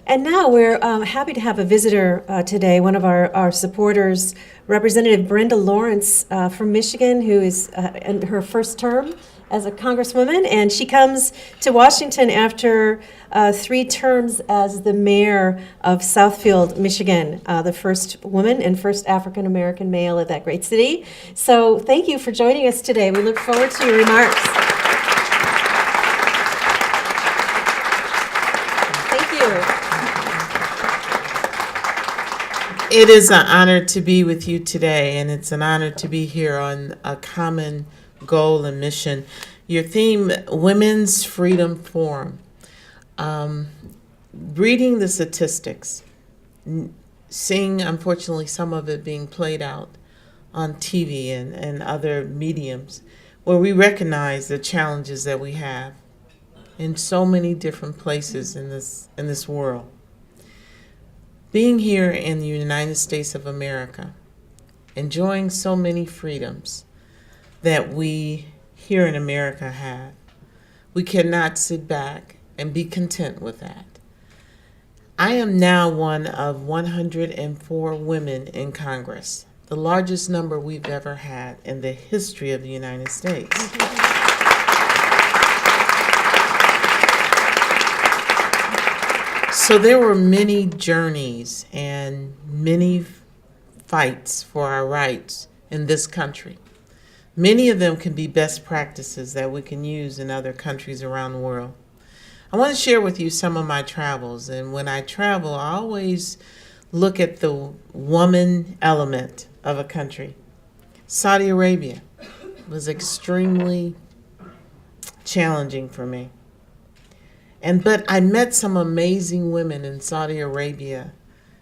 And now we're happy to have a visitor today, one of our supporters, Representative Brenda Lawrence from Michigan, who is in her first term as a congresswoman. And she comes to Washington after 3 terms as the mayor of Southfield, Michigan, the first woman and first African-American male of that great city. So thank you for joining us today. We look forward to your remarks. It is an honor to be with you today, and it's an honor to be here on a common goal and mission. Your theme, Women's Freedom Forum. Reading the statistics, seeing, unfortunately, some of it being played out on TV and other mediums, where we recognize the challenges that we have in so many different places in this world. Being here in the United States of America, enjoying so many freedoms that we here in America have, we cannot sit back and be content with that. I am now one of 104 women in Congress, the largest number we've ever had in the history of the United States. So there were many journeys and many fights for our rights in this country. Many of them can be best practices that we can use in other countries around the world. I want to share with you some of my travels, and when I travel, I always look at the woman element of a country. Saudi Arabia was extremely challenging for me. But I met some amazing women in Saudi Arabia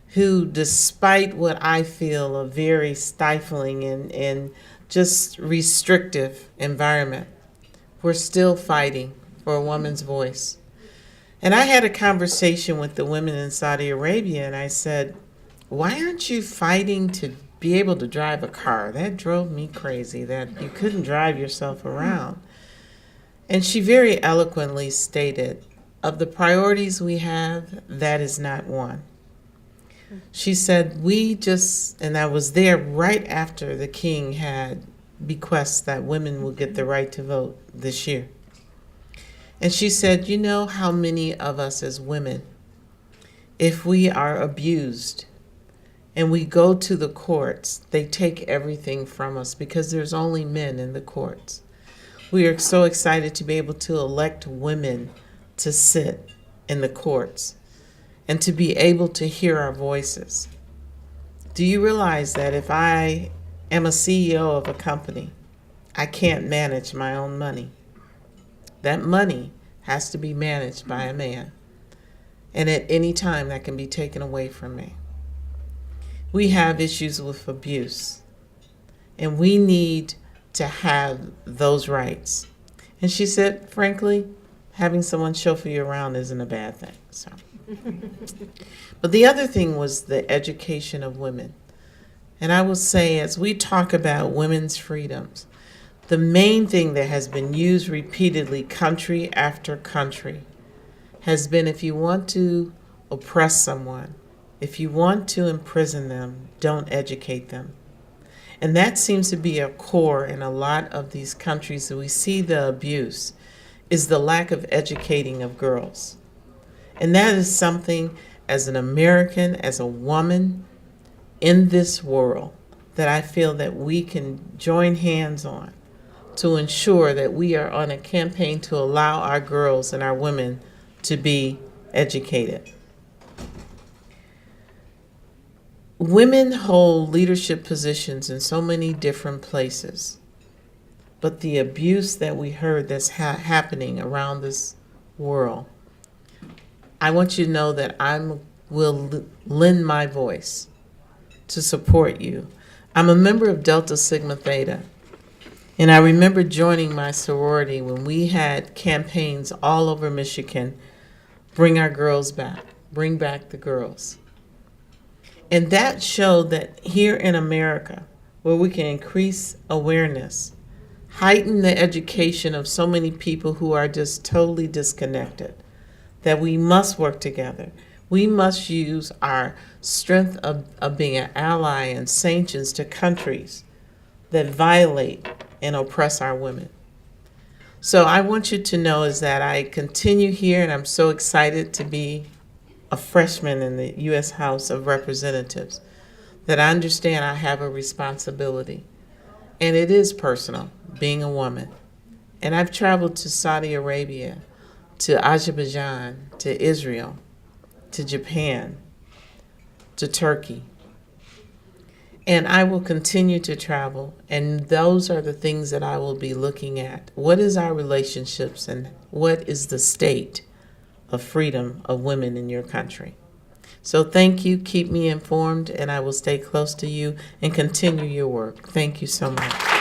who, despite what I feel a very stifling and just restrictive environment, were still fighting for a woman's voice. And I had a conversation with the women in Saudi Arabia, and I said, why aren't you fighting to be able to drive a car? That drove me crazy, that you couldn't drive yourself around. And she very eloquently stated, of the priorities we have, that is not one. She said, and I was there right after the king had bequests that women will get the right to vote this year. And she said, you know how many of us as women, if we are abused and we go to the courts, they take everything from us because there's only men in the courts. We are so excited to be able to elect women to sit in the courts and to be able to hear our voices. Do you realize that if I am a CEO of a company, I can't manage my own money? That money has to be managed by a man. And at any time that can be taken away from me. We have issues with abuse, and we need to have those rights. And she said, frankly, having someone chauffeur you around isn't a bad thing. So. But the other thing was the education of women. And I will say, as we talk about women's freedoms, the main thing that has been used repeatedly, country after country, has been if you want to oppress someone, if you want to imprison them, don't educate them. And that seems to be a core in a lot of these countries that we see the abuse, is the lack of educating of girls. And that is something, as an American, as a woman in this world, that I feel that we can join hands on to ensure that we are on a campaign to allow our girls and our women to be educated. Women hold leadership positions in so many different places. But the abuse that we heard that's happening around this world, I want you to know that I will lend my voice to support you. I'm a member of Delta Sigma Theta, and I remember joining my sorority when we had campaigns all over Michigan, bring our girls back, bring back the girls. And that showed that here in America, where we can increase awareness, heighten the education of so many people who are just totally disconnected, that we must work together. We must use our strength of being an ally and sanctions to countries that violate and oppress our women. So I want you to know is that I continue here, and I'm so excited to be a freshman in the U.S. House of Representatives, that I understand I have a responsibility. And it is personal, being a woman. And I've traveled to Saudi Arabia, to Azerbaijan, to Israel, to Japan, to Turkey. And I will continue to travel, and those are the things that I will be looking at. What is our relationships, and what is the state of freedom of women in your country? So thank you, keep me informed, and I will stay close to you and continue your work. Thank you so much.